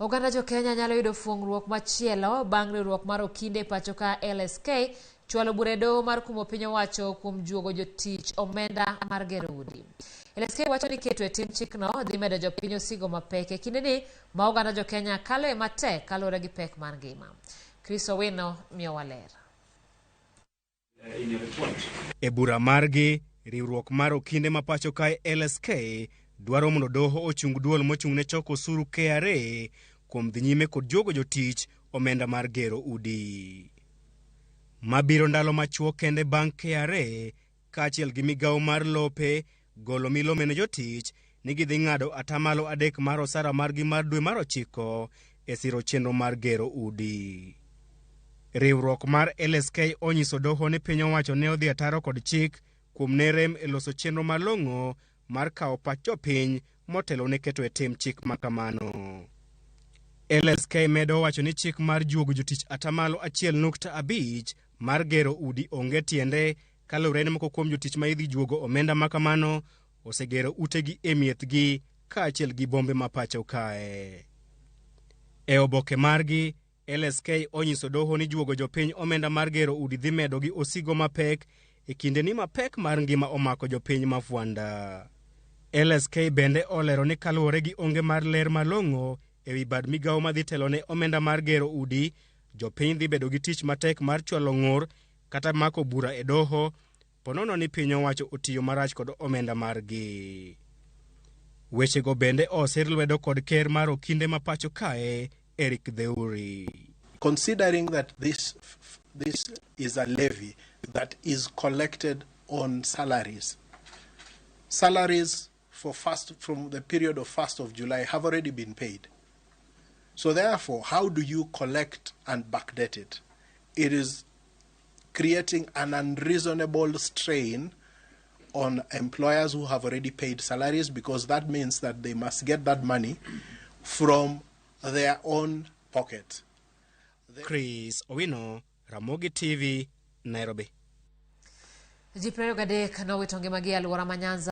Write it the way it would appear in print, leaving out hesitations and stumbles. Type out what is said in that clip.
Oganda jo Kenya nyalo yudo fuong'ruok machielo bang' riwruok mar okinde pacho ka LSK chwalo bure doho mar kumo piny owacho kuom juogo jotich omenda mar gero udi. LSK wacho ni keto e tim chikno dhi medo jopiny osigo mapek e kinde ni ma oganda jo Kenya kalo e matek kaluwore gi pek mar ngima. Chris Owino miyo waler. E bura margi, riwruok mar okinde ma pacho ka LSK dwaro mondo doho ochung duol mochung ne choko osuru KRA kuom dhi nyime kod juogo jotich omenda mar gero udi. Mabiro ndalo machuok kende bang' KRA kaachiel gi migawo mar lope golo milome ne jotich ni gidhi ng'ado 3% mar osara margi mar dwe mar 9 e siro chenro mar gero udi. Riwruok mar LSK onyiso doho ni piny owacho ne odhi ataro kod chik kuom nerem e loso chenro malong'o mar kawo pach jopiny motelo ne keto e tim chik makamano. LSK medo wacho ni chik mar juogo jotich 1.5% mar gero udi onge tiende kaluwore ni moko kuom jotich ma idhi juogo omenda makamano osegero utegi e miethgi kaachiel gi bombe ma pacho kae. E oboke margi, LSK onyiso doho ni juogo jopiny omenda mar gero udi dhi medo gi osigo mapek e kinde ni mapek mar ngima omako jopiny mafuanda. LSK bende olero ni kaluwore gi onge mar ler malong'o e wi bad migawo madhi telo ne omenda mar gero udi, jopiny dhi bedo gi tich matek mar chwalo ng'ur kata mako bura e doho, ponono ni piny owacho otiyo marach kod omenda margi. Wechego bende osir lwedo kod ker mar okinde ma pacho kae, Eric Theuri. Considering that this is a levy that is collected on salaries. Salaries from the period of 1st of July have already been paid. So therefore, how do you collect and backdate it? It is creating an unreasonable strain on employers who have already paid salaries, because that means that they must get that money from their own pocket. Chris Owino, Ramogi TV, Nairobi. Ji 23 nowito ngimagi e alwora ma Nyanza